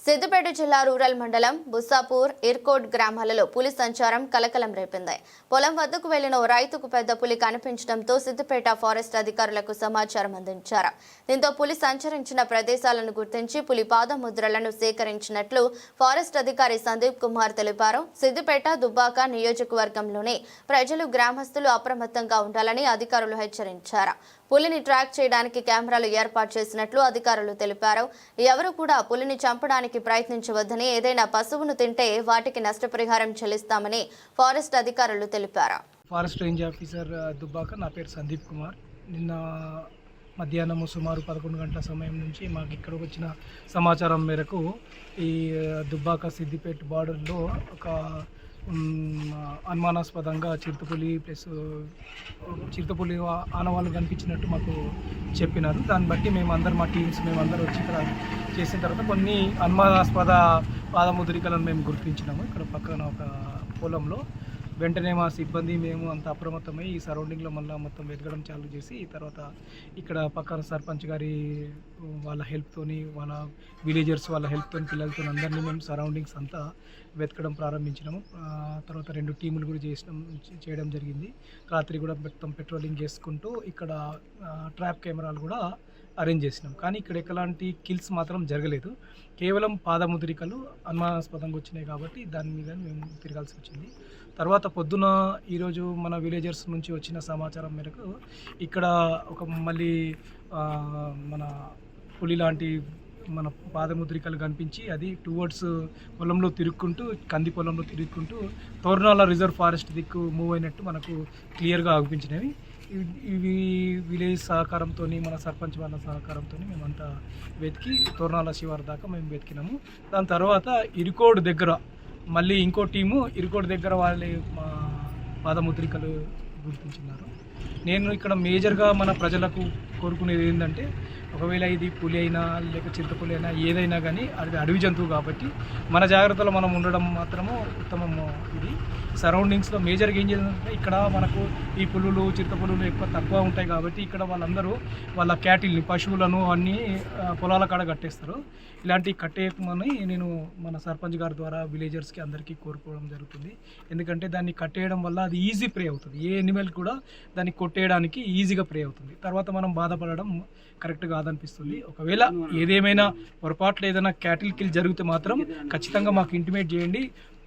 సిద్దిపేట జిల్లా రూరల్ మండలం బుస్సాపూర్ ఇర్కోట్ గ్రామాలలో పులి సంచారం కలకలం రేపింది. పొలం వద్దకు వెళ్లిన ఓ రైతుకు పెద్ద పులి కనిపించడంతో సిద్దిపేట ఫారెస్ట్ అధికారులకు సమాచారం అందించారు. దీంతో పులి సంచరించిన ప్రదేశాలను గుర్తించి పులి పాదముద్రలను సేకరించినట్లు ఫారెస్ట్ అధికారి సందీప్ కుమార్ తెలిపారు. సిద్దిపేట దుబ్బాక నియోజకవర్గంలోని ప్రజలు గ్రామస్తులు అప్రమత్తంగా ఉండాలని అధికారులు హెచ్చరించారు. పులిని ట్రాక్ చేయడానికి కెమెరాలు ఏర్పాటు చేసినట్లు అధికారులు తెలిపారు. ఎవరు కూడా పులిని చంపడానికి ప్రయత్నించవద్దని, ఏదైనా పశువును తింటే వాటికి నష్టపరిహారం చెల్లిస్తామని ఫారెస్ట్ అధికారులు తెలిపారు. ఫారెస్ట్ రేంజ్ ఆఫీసర్ దుబ్బాక, నా పేరు సందీప్ కుమార్. నిన్న మధ్యాహ్నం సుమారు 11 గంటల సమయం నుంచి మాకు ఇక్కడికి వచ్చిన సమాచారం మేరకు ఈ దుబ్బాక సిద్దిపేట బార్డర్లో ఒక అనుమానాస్పదంగా చిరుతపులి ఆనవాళ్ళు కనిపించినట్టు మాకు చెప్పినారు. దాన్ని బట్టి మేమందరం మా టీమ్స్ వచ్చి ఇక్కడ చేసిన తర్వాత కొన్ని అనుమానాస్పద పాదముద్రికలను మేము గుర్తించినాము. ఇక్కడ పక్కన ఒక పొలంలో వెంటనే మా సిబ్బంది మేము అంత అప్రమత్తమై ఈ సరౌండింగ్లో మళ్ళీ మొత్తం వెతకడం చాలు చేసి, తర్వాత ఇక్కడ పక్కన సర్పంచ్ గారి వాళ్ళ హెల్ప్తోని, వాళ్ళ విలేజర్స్ వాళ్ళ హెల్ప్తో, పిల్లలతో అందరినీ మేము సరౌండింగ్స్ అంతా వెతకడం ప్రారంభించినాము. తర్వాత 2 టీములు కూడా చేయడం జరిగింది. రాత్రి కూడా మొత్తం పెట్రోలింగ్ చేసుకుంటూ ఇక్కడ ట్రాప్ కెమెరాలు కూడా అరేంజ్ చేసినాం. కానీ ఇక్కడ ఎలాంటి కిల్స్ మాత్రం జరగలేదు. కేవలం పాదముద్రికలు అనుమానాస్పదంగా వచ్చినాయి కాబట్టి దాని మీద మేము తిరగాల్సి వచ్చింది. తర్వాత పొద్దున ఈరోజు మన విలేజర్స్ నుంచి వచ్చిన సమాచారం మేరకు ఇక్కడ ఒక మళ్ళీ మన పులి లాంటి మన పాదముద్రికలు కనిపించి అది టువర్డ్స్ పొలంలో తిరుక్కుంటూ, కంది పొలంలో తిరుక్కుంటూ తోర్నాల రిజర్వ్ ఫారెస్ట్ దిక్కు మూవ్ అయినట్టు మనకు క్లియర్గా అనిపించినవి. ఇవి విలేజ్ సహకారంతో, మన సర్పంచ్ వాళ్ళ సహకారంతో మేమంతా వెతికి తోర్నాల శివారు దాకా మేము వెతికినాము. దాని తర్వాత ఇరుకోడ్ దగ్గర మళ్ళీ ఇంకో టీము ఇరుకోడ్ దగ్గర వాళ్ళ పాదముద్రికలు గుర్తించినారు. నేను ఇక్కడ మేజర్గా మన ప్రజలకు కోరుకునేది ఏంటంటే, ఒకవేళ ఇది పులి అయినా లేక చింతపులి అయినా ఏదైనా కానీ అది అడవి జంతువు కాబట్టి మన జాగ్రత్తలో మనం ఉండడం మాత్రము ఉత్తమము. ఇది సరౌండింగ్స్లో మేజర్గా ఏం చేయాలంటే, ఇక్కడ మనకు ఈ పులులు చింతపులులు తక్కువ ఉంటాయి కాబట్టి ఇక్కడ వాళ్ళందరూ వాళ్ళ క్యాటిల్ని, పశువులను అన్నీ పొలాల కాడ కట్టేస్తారు. ఇలాంటి కట్టేయమని నేను మన సర్పంచ్ గారి ద్వారా విలేజర్స్కి అందరికీ కోరుకోవడం జరుగుతుంది. ఎందుకంటే దాన్ని కట్టేయడం వల్ల అది ఈజీ ప్రే అవుతుంది. ఏ ఎనిమల్ కూడా దాన్ని కొట్టేయడానికి ఈజీగా ప్రే అవుతుంది. తర్వాత మనం బాధపడడం కరెక్ట్ కాదనిపిస్తుంది. ఒకవేళ ఏదేమైనా పొరపాట్లు ఏదైనా క్యాటిల్ కిల్ జరిగితే మాత్రం ఖచ్చితంగా మాకు ఇంటిమేట్ చేయండి.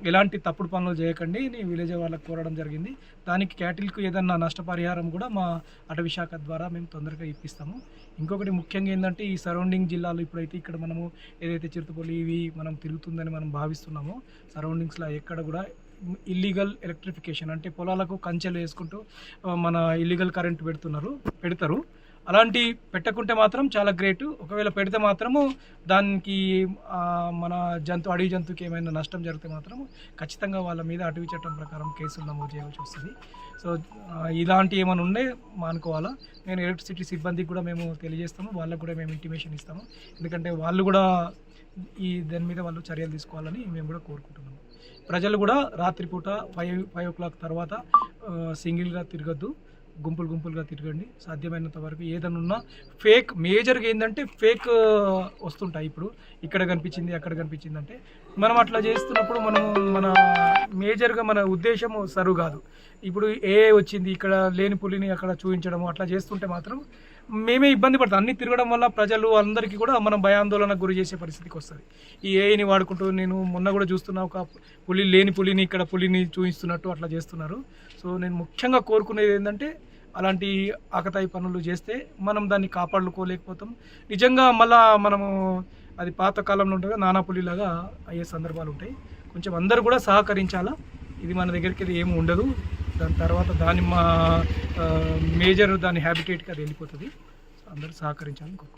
ఎలాంటి తప్పుడు పనులు చేయకండి నేను విలేజ్ వాళ్ళకి కోరడం జరిగింది. దానికి క్యాటిల్కు ఏదన్నా నష్టపరిహారం కూడా మా అటవీ శాఖ ద్వారా మేము తొందరగా ఇప్పిస్తాము. ఇంకొకటి ముఖ్యంగా ఏంటంటే, ఈ సరౌండింగ్ జిల్లాలో ఇప్పుడైతే ఇక్కడ మనము ఏదైతే చిరుతపులి ఇవి మనం తిరుగుతుందని మనం భావిస్తున్నామో, సరౌండింగ్స్లో ఎక్కడ కూడా ఇల్లీగల్ ఎలక్ట్రిఫికేషన్ అంటే పొలాలకు కంచెలు వేసుకుంటూ మన ఇల్లీగల్ కరెంట్ పెడతారు. అలాంటి పెట్టకుంటే మాత్రం చాలా గ్రేట్. ఒకవేళ పెడితే మాత్రము దానికి మన అడవి జంతువుకి ఏమైనా నష్టం జరిగితే మాత్రం ఖచ్చితంగా వాళ్ళ మీద అటవీ చట్టం ప్రకారం కేసులు నమోదు చేయాల్సి వస్తుంది. సో ఇలాంటి ఏమైనా ఉండే మానుకోవాలా. నేను ఎలక్ట్రిసిటీ సిబ్బందికి కూడా మేము తెలియజేస్తాము, వాళ్ళకు కూడా మేము ఇంటిమేషన్ ఇస్తాము. ఎందుకంటే వాళ్ళు కూడా దాని మీద వాళ్ళు చర్యలు తీసుకోవాలని మేము కూడా కోరుకుంటున్నాము. ప్రజలు కూడా రాత్రిపూట 5 o'clock తర్వాత సింగిల్గా తిరగద్దు, గుంపులుగా తిరగండి. సాధ్యమైనంత వరకు ఏదైనా ఉన్నా మేజర్గా ఏంటంటే ఫేక్ వస్తుంటాయి. ఇప్పుడు ఇక్కడ కనిపించింది అక్కడ కనిపించింది అంటే మనం అట్లా చేస్తున్నప్పుడు మన మేజర్గా మన ఉద్దేశం సరువు కాదు. ఇప్పుడు వచ్చింది ఇక్కడ లేని పులిని అక్కడ చూపించడం అట్లా చేస్తుంటే మాత్రం మేమే ఇబ్బంది పడతాం. అన్ని తిరగడం వల్ల ప్రజలు అందరికీ కూడా మనం భయాందోళనకు గురి చేసే పరిస్థితికి వస్తుంది. ఈ ఏఐని వాడుకుంటూ నేను మొన్న కూడా చూస్తున్నా, ఒక లేని పులిని ఇక్కడ పులిని చూపిస్తున్నట్టు అట్లా చేస్తున్నారు. సో నేను ముఖ్యంగా కోరుకునేది ఏంటంటే, అలాంటి ఆకతాయి పనులు చేస్తే మనం దాన్ని కాపాడుకోలేకపోతాం. నిజంగా మళ్ళా మనము అది పాత కాలంలో ఉంటుంది, నానా పులిలాగా అయ్యే సందర్భాలు ఉంటాయి. కొంచెం అందరూ కూడా సహకరించాలా. ఇది మన దగ్గరికి అది ఏమి ఉండదు. దాని తర్వాత మేజర్ దాని హ్యాబిటేట్కి అది వెళ్ళిపోతుంది. అందరూ సహకరించాలని కోరుకుంటున్నాను.